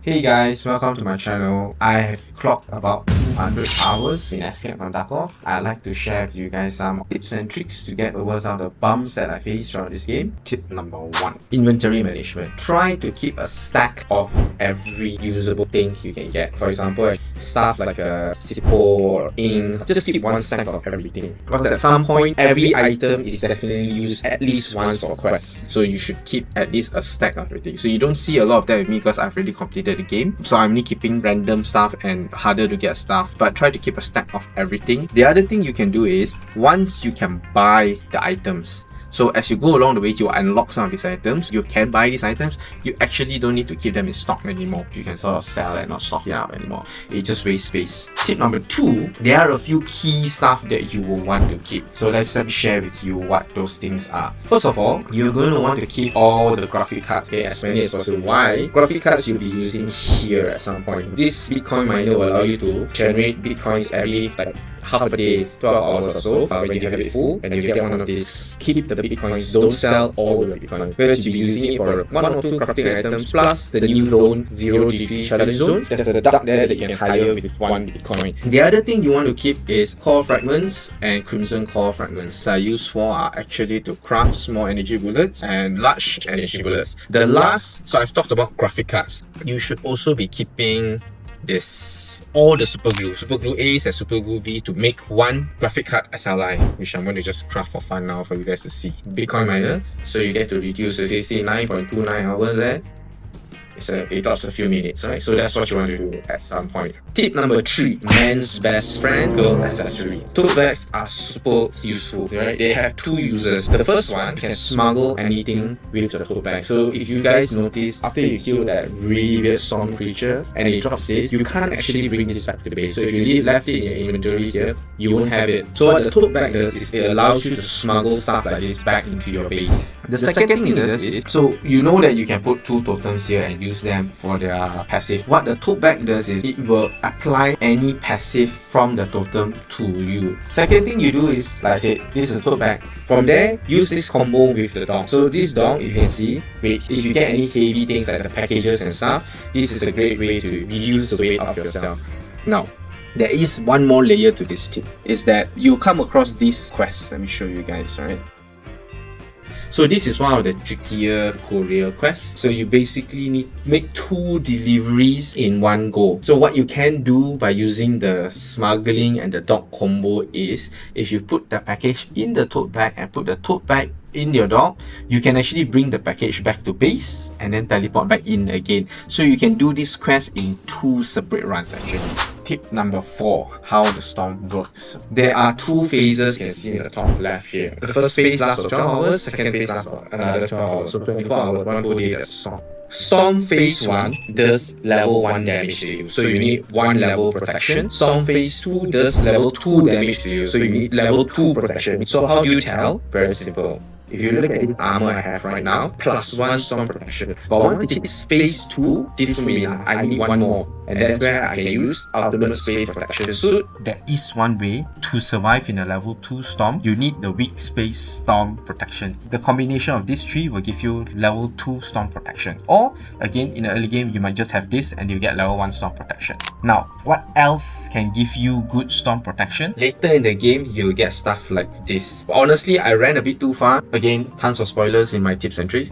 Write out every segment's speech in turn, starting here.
Hey guys, welcome to my channel. I have clocked about 200 hours in Escape from Duckov. I'd like to share with you guys some tips and tricks to get over some of the bumps that I faced throughout this game. Tip number 1. Inventory management. Try to keep a stack of every usable thing you can get. For example, stuff like a Sippo or ink. Just keep one stack of everything. Because at some point, every item is definitely used at least once for quests. So you should keep at least a stack of everything. So you don't see a lot of that with me because I've already completed the game, so I'm only keeping random stuff and harder to get stuff, but try to keep a stack of everything. The other thing you can do is, once you can buy the items, so as you go along the way, you unlock some of these items. You can buy these items. You actually don't need to keep them in stock anymore. You can sort of sell and not stock it up anymore. It just wastes space. Tip number 2, there are a few key stuff that you will want to keep. So let me share with you what those things are. First of all, you're going to want to keep all the graphic cards, okay, as many as possible. Why? Graphic cards you'll be using here at some point. This Bitcoin miner will allow you to generate Bitcoins every half a day, 12 hours or so, when you have it full, and you get one of these. Keep the Bitcoins, don't sell all the Bitcoins, because you'll be using it for 1 or 2 crafting items, plus the new zone, 0GP challenge zone. There's a duck there that you can hire with 1 Bitcoin. The other thing you want to keep is core fragments and crimson core fragments. I use for are actually to craft small energy bullets and large energy bullets. The last, so I've talked about graphic cards. You should also be keeping all the super glue A's and super glue B to make 1 graphic card SLI, which I'm going to just craft for fun now for you guys to see. Bitcoin miner, so you get to reduce, so you see 9.29 hours there. It drops a few minutes, right? So that's what you want to do at some point. Tip number 3, man's best friend, girl accessory. Tote bags are super useful, right? They have 2 uses. The first one, you can smuggle anything with the tote bag. So if you guys notice, after you kill that really weird storm creature and it drops this, you can't actually bring this back to the base. So if you left it in your inventory here, you won't have it. So what the tote bag does is it allows you to smuggle stuff like this back into your base. The second thing it does is, so you know that you can put 2 totems here and use them for their passive. What the tote bag does is it will apply any passive from the totem to you. Second thing you do is, like I said, this is a tote bag. From there, use this combo with the dog. So this dog, you can see, if you get any heavy things like the packages and stuff, this is a great way to reduce the weight of yourself. Now, there is one more layer to this tip, is that you come across these quests. Let me show you guys, right? So this is one of the trickier courier quests. So you basically need to make 2 deliveries in one go. So what you can do by using the smuggling and the dog combo is, if you put the package in the tote bag and put the tote bag in your dog, you can actually bring the package back to base and then teleport back in again. So you can do this quest in 2 separate runs actually. Tip number 4, how the storm works. There are 2 phases you can see in the top left here. The first phase lasts for 12 hours, second phase lasts for another 12 hours. So 24 hours, 1 whole day that's storm. Storm phase 1 does level 1 damage to you, so you need 1 level protection. Storm phase 2 does level 2 damage to you, so you need level 2 protection. So how do you tell? Very simple. If you look at the armor I have right now, +1 storm protection. But once it hits phase 2, this means I need 1 more. And that's where I can use ultimate space protection. So there is one way to survive in a level 2 storm. You need the weak space storm protection. The combination of these 3 will give you level 2 storm protection. Or again, in the early game, you might just have this and you get level 1 storm protection. Now, what else can give you good storm protection? Later in the game, you'll get stuff like this. Honestly, I ran a bit too far. Again, tons of spoilers in my tips and tricks.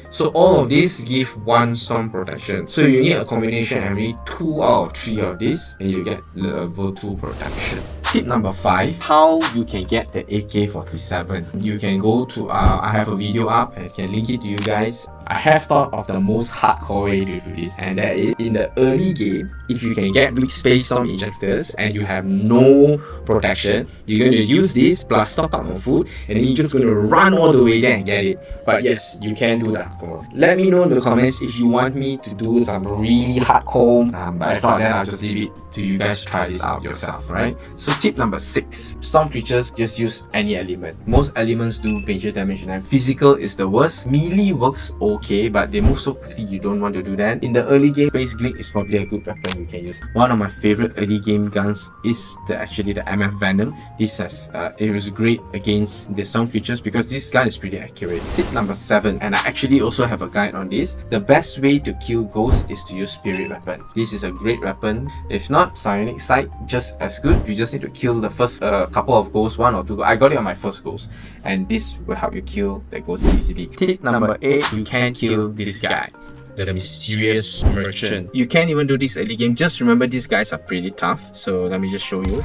So all of these give 1 storm protection. So you need a combination every 2 out of 3 of this and you get level 2 protection. Tip number 5, how you can get the AK-47. You can go to, I have a video up, I can link it to you guys. I have thought of the most hardcore way to do this, and that is, in the early game, if you can get weak space storm injectors and you have no protection, you're going to use this plus stock up on food and then you're just going to run all the way there and get it. But yes, you can do that. Let me know in the comments if you want me to do some really hardcore, but I thought that I'll just leave it to you guys to try this out yourself, right? So tip number 6, storm creatures just use any element. Most elements do major damage and physical is the worst. Melee works okay, but they move so quickly you don't want to do that. In the early game, Space Glade is probably a good weapon you can use. One of my favorite early game guns is actually the MF Venom. This has it was great against the storm creatures because this gun is pretty accurate. Tip number 7, and I actually also have a guide on this. The best way to kill ghosts is to use spirit weapon. This is a great weapon. If not, psionic sight just as good. You just need to kill the first couple of ghosts, 1 or 2. I got it on my first ghost, and this will help you kill the ghost easily. Tip number 8, you can kill this guy, the mysterious merchant. You can't even do this early game. Just remember, these guys are pretty tough. So let me just show you.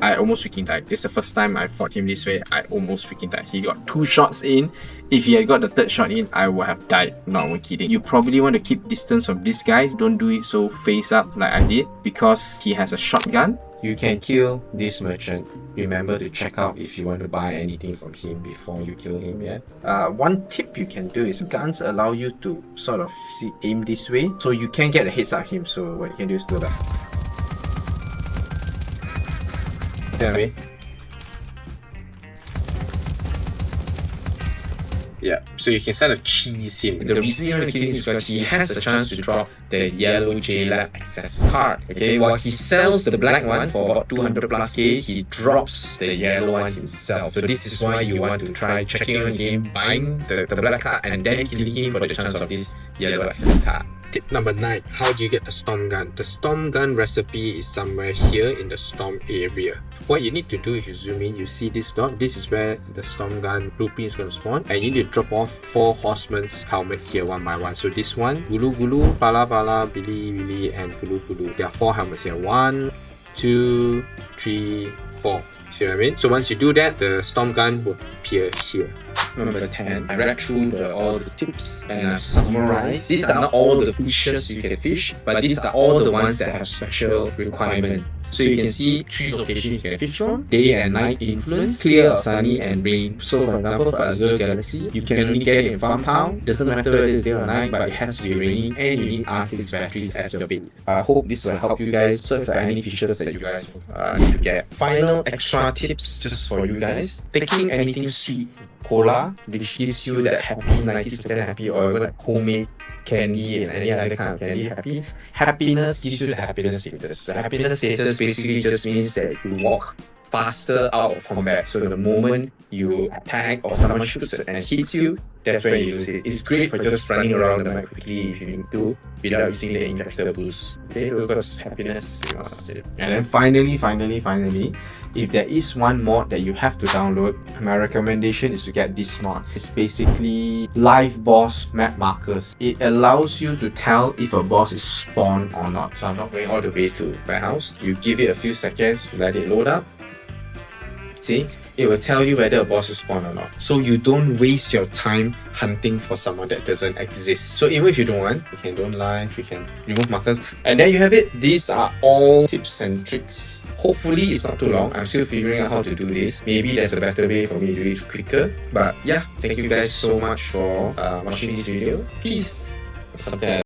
I almost freaking died. This is the first time I fought him this way. I almost freaking died. He got 2 shots in. If he had got the 3rd shot in, I would have died. Not even kidding. You probably want to keep distance from this guy. Don't do it so face up like I did, because he has a shotgun. You can kill this merchant. Remember to check out if you want to buy anything from him before you kill him. One tip you can do is guns allow you to sort of aim this way, so you can get a heads at him. So what you can do is do that. Anyway. Yeah, so you can sort of cheese him. The reason you want to kill him is because he has a chance to drop the yellow JLab access card. Okay, while he sells the black one for about 200 plus K, he drops the yellow one himself. So this is why you want to try checking on game, buying the black card, and then killing him for the chance of this yellow access card. Tip number 9, how do you get the storm gun? The storm gun recipe is somewhere here in the storm area. What you need to do, if you zoom in, you see this dot. This is where the storm gun blueprint is going to spawn, and you need to drop off 4 horsemen's helmet here one by one. So this one, Gulu Gulu, Pala Pala, Billy Billy, and Gulu Gulu. There are 4 helmets here. 1, 2, 3, 4. See what I mean? So once you do that, the storm gun will appear here. Number 10, I read through all the tips and I've summarized. These are not all the fishes you can fish, but these are all the ones that have special requirements. So you can see 3 locations you can fish from: day and night influence, clear, sunny, and rain. So for example, for Azure Galaxy, you can only get it in Farm Town. Doesn't matter whether it's day or night, but it has to be raining, and you need R6 batteries as your bait. I hope this will help you guys search for any fishes that you guys need to get. Final extra tips just for you guys: taking anything sweet, cola, which gives you that happy 90-second happy, or even like homemade candy and any other kind of candy. Happiness gives you the happiness status. The happiness status basically just means that you walk faster out of combat. So the moment you attack or someone shoots and hits you, that's when you lose it. It's great for just running around the map quickly if you need to, without using the injector boost. Okay, because happiness, you must sustain. And then finally, if there is one mod that you have to download, my recommendation is to get this mod. It's basically live boss map markers. It allows you to tell if a boss is spawned or not. So I'm not going all the way to warehouse. You give it a few seconds to let it load up. See, it will tell you whether a boss is spawned or not. So you don't waste your time hunting for someone that doesn't exist. So even if you don't want, you can don't live, you can remove markers, and there you have it. These are all tips and tricks. Hopefully it's not too long. I'm still figuring out how to do this. Maybe there's a better way for me to do it quicker. But yeah, thank you guys so much for watching this video. Peace. Something